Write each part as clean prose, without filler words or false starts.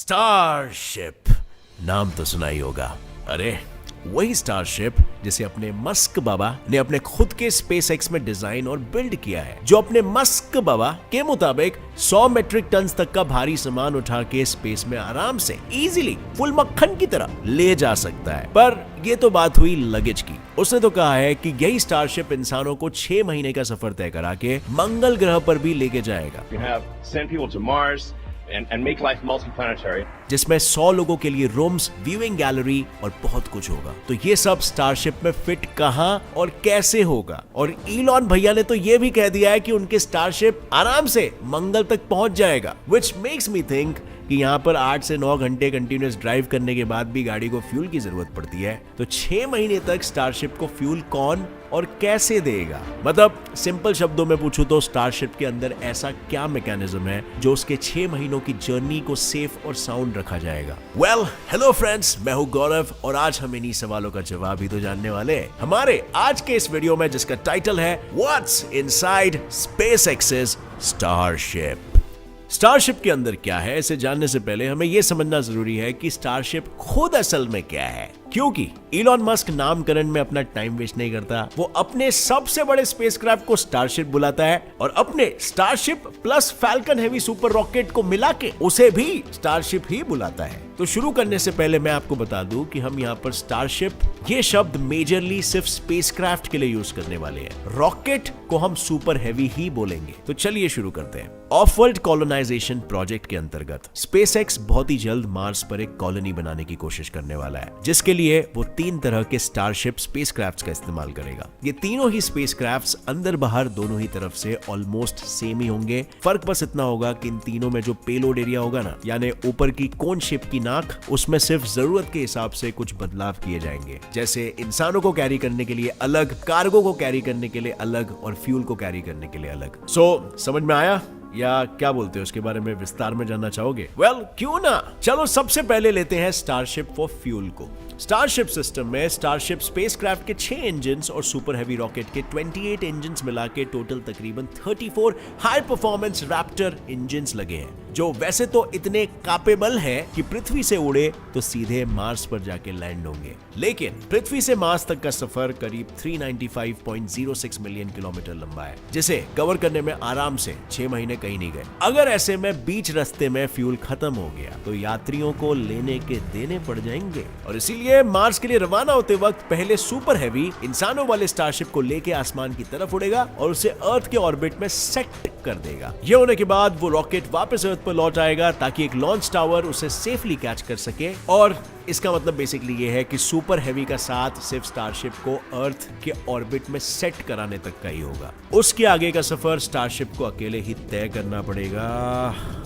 Starship नाम तो सुना ही होगा। अरे वही स्टारशिप जिसे अपने मस्क बाबा ने अपने खुद के स्पेस एक्स में डिजाइन और बिल्ड किया है, जो अपने मस्क बाबा के मुताबिक 100 मेट्रिक टन तक का भारी सामान उठा के स्पेस में आराम से इजीली फुल मक्खन की तरह ले जा सकता है। पर ये तो बात हुई लगेज की। उसने तो कहा है कि यही स्टारशिप इंसानों को 6 महीने का सफर तय करा के मंगल ग्रह पर भी लेके जाएगा, and make life multiplanetary. जिसमें 100 लोगों के लिए रूम्स, व्यूइंग गैलरी और बहुत कुछ होगा। तो ये सब स्टारशिप में फिट कहां और कैसे होगा? और इलॉन भैया ने तो ये भी कह दिया है कि उनके स्टारशिप आराम से मंगल तक पहुंच जाएगा, which makes me think कि यहाँ पर 8 से 9 घंटे कंटिन्यूअस ड्राइव करने के बाद भी गाड़ी को फ्यूल की जरूरत पड़ती है। तो 6 महीने तक स्टारशिप को फ्यूल कौन और कैसे देगा? मतलब सिंपल शब्दों में पूछूं तो स्टारशिप के अंदर ऐसा क्या मैकेनिज्म है जो उसके 6 महीनों की जर्नी को सेफ और साउंड रखा जाएगा? वेल, हेलो फ्रेंड्स, मैं हूं गौरव और आज हम इन्हीं सवालों का जवाब ही तो जानने वाले हैं हमारे आज के इस वीडियो में, जिसका टाइटल है व्हाट्स इनसाइड स्पेसएक्स's स्टारशिप। स्टारशिप के अंदर क्या है, इसे जानने से पहले हमें यह समझना जरूरी है कि स्टारशिप खुद असल में क्या है। क्योंकि इलॉन मस्क नामकरण में अपना टाइम वेस्ट नहीं करता, वो अपने सबसे बड़े स्पेसक्राफ्ट को स्टारशिप बुलाता है और अपने starship plus falcon heavy super rocket को मिला के उसे भी स्टारशिप ही बुलाता है। तो शुरू करने से पहले मैं आपको बता दूं कि हम यहाँ पर स्टारशिप ये शब्द मेजरली सिर्फ स्पेसक्राफ्ट के लिए यूज करने वाले हैं। रॉकेट को हम सुपर हेवी ही बोलेंगे। तो चलिए शुरू करते हैं। ऑफ वर्ल्ड कॉलोनाइजेशन प्रोजेक्ट के अंतर्गत स्पेसएक्स बहुत ही जल्द मार्स पर एक कॉलोनी बनाने की कोशिश करने वाला है, जिसके लिए वो 3 तरह के स्टारशिप स्पेसक्राफ्ट्स का इस्तेमाल करेगा। ये तीनों ही स्पेसक्राफ्ट्स अंदर बाहर दोनों ही तरफ से ऑलमोस्ट सेम ही होंगे। फर्क बस इतना होगा कि इन तीनों में जो पेलोड एरिया होगा ना, यानी ऊपर की कोन शेप की नाक, उसमें सिर्फ जरूरत के हिसाब से कुछ बदलाव किए जाएंगे। जैसे इंसानों को कैरी करने के लिए अलग, कार्गो को कैरी करने के लिए अलग और फ्यूल को कैरी करने के लिए अलग। समझ में आया या क्या बोलते हो? उसके बारे में विस्तार में जानना चाहोगे? वेल, क्यों ना। चलो सबसे पहले लेते हैं स्टारशिप फॉर फ्यूल को। स्टारशिप सिस्टम में स्टारशिप स्पेसक्राफ्ट के 6 इंजन और सुपर हेवी रॉकेट के 28 इंजन मिला के टोटल तकरीबन 34 हाई परफॉर्मेंस रैप्टर इंजन लगे हैं, जो वैसे तो इतने कैपेबल है कि पृथ्वी से उड़े तो सीधे मार्स पर जाके लैंड होंगे। लेकिन पृथ्वी से मार्स तक का सफर करीब 395.06 मिलियन किलोमीटर लंबा है, जिसे कवर करने में आराम से 6 महीने कहीं नहीं गए। अगर ऐसे में बीच रास्ते में फ्यूल खत्म हो गया तो यात्रियों को लेने के देने पड़ जाएंगे, और इसीलिए मार्स के लिए रवाना होते वक्त पहले सुपर हेवी इंसानों वाले स्टारशिप को लेके आसमान की तरफ उड़ेगा और उसे अर्थ के ऑर्बिट में सेट कर देगा। ये होने के बाद वो रॉकेट वापस अर्थ पर लौट आएगा ताकि एक लॉन्च टावर उसे सेफली कैच कर सके। और इसका मतलब बेसिकली ये है कि सुपर हेवी का साथ सिर्फ स्टारशिप को अर्थ के ऑर्बिट में सेट कराने तक का ही होगा। उसके आगे का सफर स्टारशिप को अकेले ही तय करना पड़ेगा।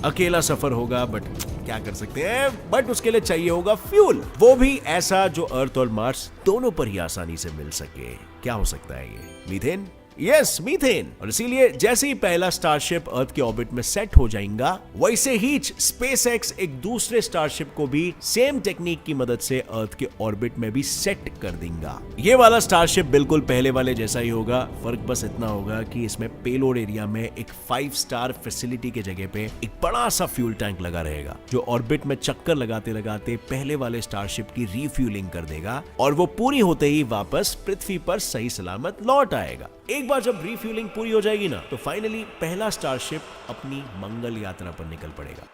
अकेला सफर होगा, बट क्या कर सकते हैं, बट उसके लिए चाहिए होगा फ्यूल, वो भी ऐसा जो अर्थ और मार्स दोनों पर ही आसानी से मिल सके। क्या हो सकता है ये? मीथेन? Yes, methane. और इसीलिए जैसे ही पहला स्टारशिप अर्थ के ऑर्बिट में सेट हो जाएगा, वैसे ही स्पेसएक्स एक दूसरे स्टारशिप को भी सेम टेक्निक की मदद से अर्थ के ऑर्बिट में भी सेट कर देगा। ये वाला स्टारशिप बिल्कुल पहले वाले जैसा ही होगा। फर्क बस इतना होगा कि इसमें पेलोड एरिया में एक 5 स्टार फैसिलिटी के जगह पे एक बड़ा सा फ्यूल टैंक लगा रहेगा, जो ऑर्बिट में चक्कर लगाते लगाते पहले वाले स्टारशिप की रिफ्यूलिंग कर देगा और वो पूरी होते ही वापस पृथ्वी पर सही सलामत लौट आएगा। एक बार जब रिफ्यूलिंग पूरी हो जाएगी ना, तो फाइनली पहला स्टारशिप अपनी मंगल यात्रा पर निकल पड़ेगा।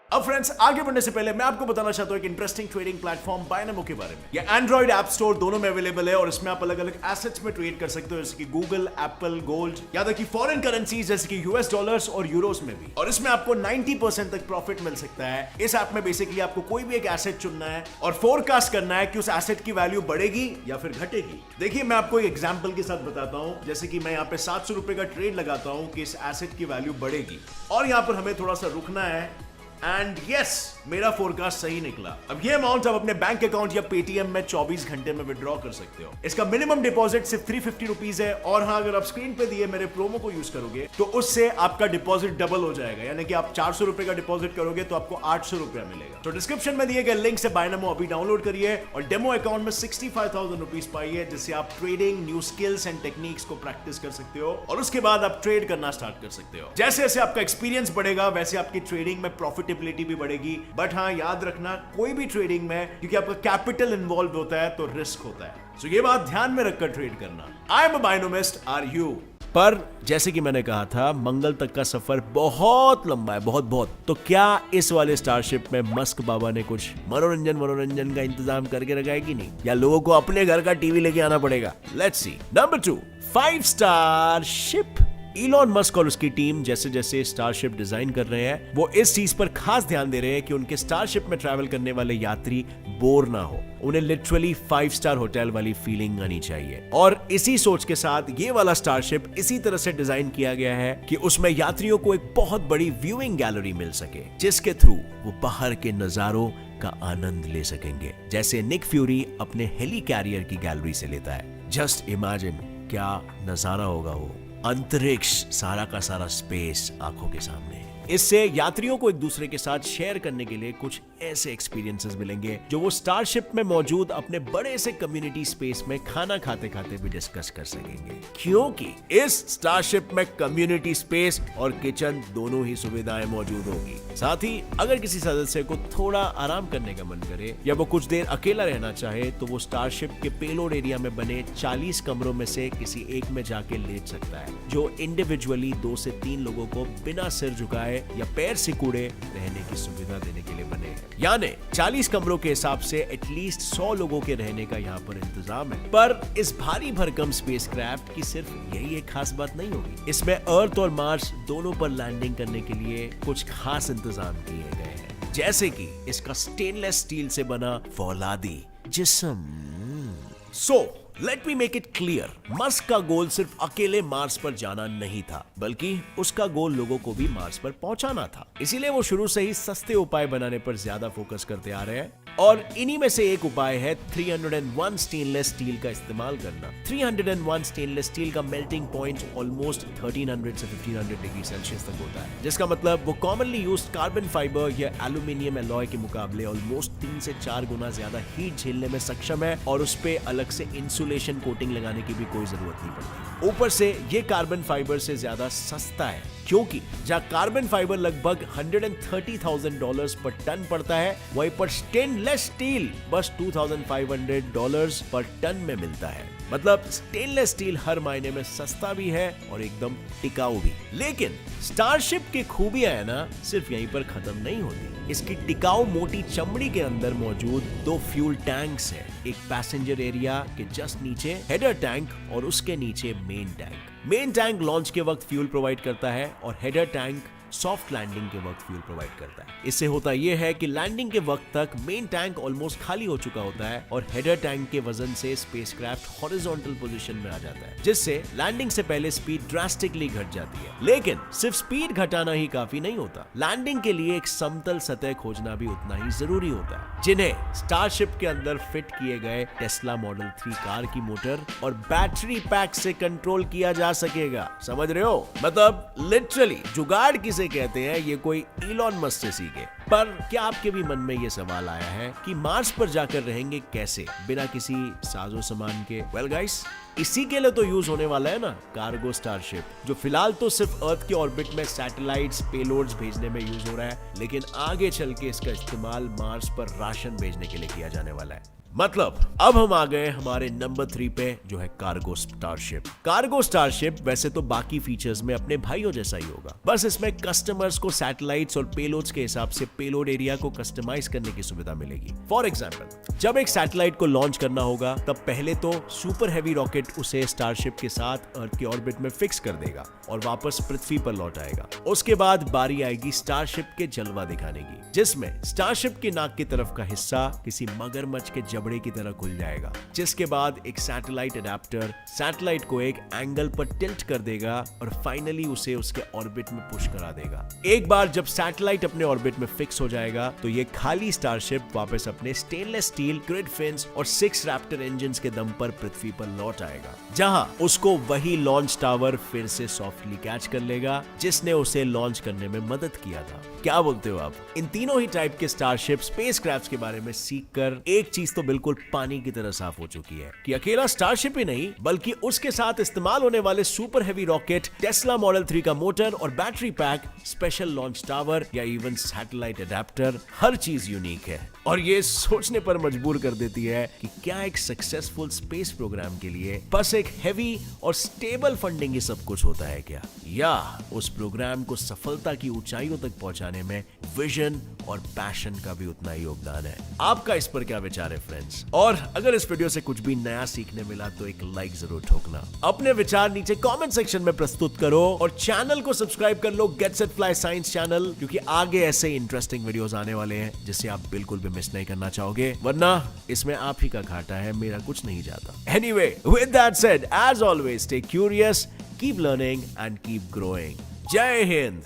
अब फ्रेंड्स, आगे बढ़ने से पहले मैं आपको बताना चाहता हूं एक इंटरेस्टिंग ट्रेडिंग प्लेटफॉर्म बायनमो के बारे में। ये एंड्रॉइड ऐप स्टोर दोनों में अवेलेबल है और इसमें आप अलग अलग एसेट्स में ट्रेड कर सकते हो, जैसे कि गूगल, एप्पल, गोल्ड, या तक कि फॉरेन करेंसीज जैसे कि यूएस डॉलर्स और यूरोस में भी। और इसमें आपको 90% तक प्रॉफिट मिल सकता है। इस ऐप में बेसिकली आपको कोई भी एक एसेट चुनना है और फोरकास्ट करना है कि उस एसेट की वैल्यू बढ़ेगी या फिर घटेगी। देखिए, मैं आपको एक एग्जांपल के साथ बताता हूं। जैसे कि मैं यहाँ पे 700 रुपए का ट्रेड लगाता हूं कि इस एसेट की वैल्यू बढ़ेगी, और यहाँ पर हमें थोड़ा सा रुकना है। एंड यस, मेरा फोरकास्ट सही निकला। अब ये अमाउंट आप अपने बैंक अकाउंट या पेटीएम में 24 घंटे में विड्रॉ कर सकते हो। इसका मिनिमम डिपॉजिट सिर्फ 350 रुपीज है, और हाँ, अगर आप स्क्रीन पे दिए मेरे प्रोमो को यूज करोगे तो उससे आपका डिपॉजिट डबल हो जाएगा। यानी कि आप 400 रुपए का डिपॉजिट करोगे तो आपको 800 रुपया मिलेगा। तो डिस्क्रिप्शन में दिए गए लिंक से बायनमो अभी डाउनलोड करिए और डेमो अकाउंट में 65,000 रुपीज पाइए, जिससे आप trading, new skills and techniques को प्रैक्टिस कर सकते हो और उसके बाद आप ट्रेड करना स्टार्ट कर सकते हो। जैसे जैसे आपका एक्सपीरियंस बढ़ेगा, वैसे आपकी ट्रेडिंग में प्रॉफिट प्रॉफिटेबिलिटी भी बढ़ेगी। बट हाँ, याद रखना कोई भी ट्रेडिंग में क्योंकि आपका कैपिटल इन्वॉल्व होता है तो रिस्क होता है, सो ये बात ध्यान में रखकर ट्रेड करना। I am a binomist, are you? पर जैसे कि मैंने कहा था, मंगल तक का सफर बहुत लंबा है, बहुत। तो क्या इस वाले स्टारशिप में मस्क बाबा ने कुछ मनोरंजन का इंतजाम करके रखा है कि नहीं, या लोगों को अपने घर का टीवी लेके आना पड़ेगा? Let's see. Number 2, 5 star ship. Elon Musk और उसकी टीम जैसे जैसे स्टारशिप डिजाइन कर रहे हैं, वो इस चीज पर खास ध्यान दे रहे हैं कि उनके स्टारशिप में ट्रैवल करने वाले यात्री बोर ना हो। उन्हें लिटरली 5 स्टार होटल वाली फीलिंग आनी चाहिए। और इसी सोच के साथ ये वाला स्टारशिप इसी तरह से डिजाइन किया गया है कि उसमें यात्रियों को एक बहुत बड़ी व्यूइंग गैलरी मिल सके, जिसके थ्रू वो बाहर के नजारों का आनंद ले सकेंगे, जैसे निक फ्यूरी अपने हेली कैरियर की गैलरी से लेता है। जस्ट इमेजिन क्या नजारा होगा वो, अंतरिक्ष, सारा का सारा स्पेस आंखों के सामने। इससे यात्रियों को एक दूसरे के साथ शेयर करने के लिए कुछ ऐसे एक्सपीरियंसेस मिलेंगे जो वो स्टारशिप में मौजूद अपने बड़े से कम्युनिटी स्पेस में खाना खाते खाते भी डिस्कस कर सकेंगे, क्योंकि इस स्टारशिप में कम्युनिटी स्पेस और किचन दोनों ही सुविधाएं मौजूद होगी। साथ ही अगर किसी सदस्य को थोड़ा आराम करने का मन करे या वो कुछ देर अकेला रहना चाहे तो वो स्टारशिप के पेलोड एरिया में बने 40 कमरों में से किसी एक में जाके लेट सकता है, जो इंडिविजुअली 2 से 3 लोगों को बिना सिर झुकाए या पैर सिकुड़े रहने की सुविधा देने के लिए बने हैं। यानी 40 कमरों के हिसाब से एटलीस्ट 100 लोगों के रहने का यहाँ पर इंतजाम है। पर इस भारी भरकम स्पेसक्राफ्ट की सिर्फ यही एक खास बात नहीं होगी, इसमें अर्थ और मार्स दोनों पर लैंडिंग करने के लिए कुछ खास इंतजाम किए गए हैं, जैसे कि इसका स्टेनलेस स्टील से बना फौलादी जिस्म। So let me make it clear, Musk का गोल सिर्फ अकेले मार्स पर जाना नहीं था, बल्कि उसका गोल लोगों को भी मार्स पर पहुंचाना था। इसीलिए वो शुरू से ही सस्ते उपाय बनाने पर ज्यादा फोकस करते आ रहे हैं, और इन्हीं में से एक उपाय है 301 स्टेनलेस स्टील का इस्तेमाल करना। 301 स्टेनलेस स्टील का मेल्टिंग पॉइंट ऑलमोस्ट 1300 से 1500 डिग्री सेल्सियस तक होता है, जिसका मतलब वो कॉमनली यूज्ड कार्बन फाइबर या एल्यूमिनियम एलॉय के मुकाबले ऑलमोस्ट 3 से 4 गुना ज्यादा हीट झेलने में सक्षम है, और उस पे अलग से इंसुलेशन कोटिंग लगाने की भी कोई जरूरत नहीं पड़ती। ऊपर से ये कार्बन फाइबर से ज्यादा सस्ता है, क्योंकि जहां कार्बन फाइबर लगभग $130,000 पर टन पड़ता है, वहीं पर स्टेनलेस स्टील बस $2,500 पर टन में मिलता है। मतलब स्टेनलेस स्टील हर मायने में सस्ता भी है और एकदम टिकाऊ भी। लेकिन स्टारशिप की खूबियां है ना, सिर्फ यहीं पर खत्म नहीं होती। इसकी टिकाऊ मोटी चमड़ी के अंदर मौजूद 2 फ्यूल टैंक्स है, एक पैसेंजर एरिया के जस्ट नीचे हेडर टैंक और उसके नीचे main tank. Main tank launch के वक्त फ्यूल प्रोवाइड करता है और हेडर टैंक सॉफ्ट लैंडिंग के वक्त फ्यूल प्रोवाइड करता है। इससे होता यह है कि लैंडिंग के वक्त तक मेन टैंक ऑलमोस्ट खाली हो चुका होता है और हेडर टैंक के वजन से स्पेसक्राफ्ट हॉरिजॉन्टल पोजीशन में आ जाता है, जिससे लैंडिंग से पहले स्पीड ड्रास्टिकली घट जाती है। लेकिन सिर्फ स्पीड घटाना ही काफी नहीं होता, लैंडिंग के लिए एक समतल सतह खोजना भी उतना ही जरूरी होता है, जिन्हें स्टारशिप के अंदर फिट किए गए टेस्ला मॉडल 3 कार की मोटर और बैटरी पैक से कंट्रोल किया जा सकेगा। समझ रहे हो? मतलब लिटरली जुगाड़ किसे कहते हैं, ये कोई इलॉन मस्क से सीखे। पर क्या आपके भी मन में ये सवाल आया है कि मार्स पर जाकर रहेंगे कैसे बिना किसी साजो सामान के? वेल गाइस, इसी के लिए तो यूज होने वाला है ना कार्गो स्टारशिप, जो फिलहाल तो सिर्फ अर्थ के ऑर्बिट में सैटेलाइट्स पेलोड्स भेजने में यूज हो रहा है, लेकिन आगे चल के इसका इस्तेमाल मार्स पर राशन भेजने के लिए किया जाने वाला है। मतलब अब हम आ गए हमारे नंबर 3 पे, जो है कार्गो स्टारशिप। कार्गो स्टारशिप वैसे तो बाकी फीचर्स में अपने भाइयों जैसा ही होगा, बस इसमें कस्टमर्स को सैटेलाइट्स और पेलोड्स के हिसाब से पेलोड एरिया को कस्टमाइज करने की सुविधा मिलेगी। फॉर एग्जांपल, जब एक सैटेलाइट को लॉन्च करना होगा तब पहले तो सुपर हैवी रॉकेट उसे स्टारशिप के साथ अर्थ के ऑर्बिट में फिक्स कर देगा और वापस पृथ्वी पर लौट आएगा। उसके बाद बारी आएगी स्टारशिप के जलवा दिखाने की, जिसमें स्टारशिप की नाक की तरफ का हिस्सा किसी मगरमच्छ के जबड़े की तरह खुल जाएगा, जिसके बाद एक सैटेलाइट अडेप्टर सैटेलाइट को एक एंगल पर टिल्ट कर देगा और फाइनली उसे उसके ऑर्बिट में पुश करा देगा। एक बार जब सैटेलाइट अपने ऑर्बिट में फिक्स हो जाएगा तो ये खाली स्टारशिप वापस अपने स्टेनलेस स्टील ग्रिड फिन्स और 6 रैप्टर इंजन्स के दम पर पृथ्वी पर लौट आएगा, जहां उसको वही लॉन्च टावर फिर से सॉफ्टली कैच कर लेगा जिसने उसे लॉन्च करने में मदद किया था। क्या बोलते हो आप? इन तीनों ही टाइप के स्टारशिप स्पेसक्राफ्ट्स के बारे में सीखकर एक चीज तो बिल्कुल पानी की तरह साफ हो चुकी है कि अकेला स्टारशिप ही नहीं बल्कि उसके साथ इस्तेमाल होने वाले super heavy rocket, Tesla model 3 का मोटर और battery pack, special launch tower या इवन सैटेलाइट अडेप्टर, हर चीज यूनिक है और ये सोचने पर मजबूर कर देती है कि क्या एक सक्सेसफुल स्पेस प्रोग्राम के लिए बस एक हेवी और स्टेबल फंडिंग ही सब कुछ होता है क्या, या उस प्रोग्राम को सफलता की ऊंचाइयों तक पहुंचाने में विजन और पैशन का भी उतना ही योगदान है। आपका इस पर क्या विचार है फ्रेंड्स? और अगर इस वीडियो से कुछ भी नया सीखने मिला तो एक लाइक जरूर ठोकना। अपने विचार नीचे कमेंट सेक्शन में प्रस्तुत करो और चैनल को सब्सक्राइब कर लो, Get Set Fly Science channel, क्योंकि आगे ऐसे इंटरेस्टिंग वीडियोस आने वाले हैं जिसे आप बिल्कुल भी मिस नहीं करना चाहोगे, वरना इसमें आप ही का घाटा है, मेरा कुछ नहीं जाता। Anyway, with that said, as always stay curious, keep learning and keep growing. जय हिंद।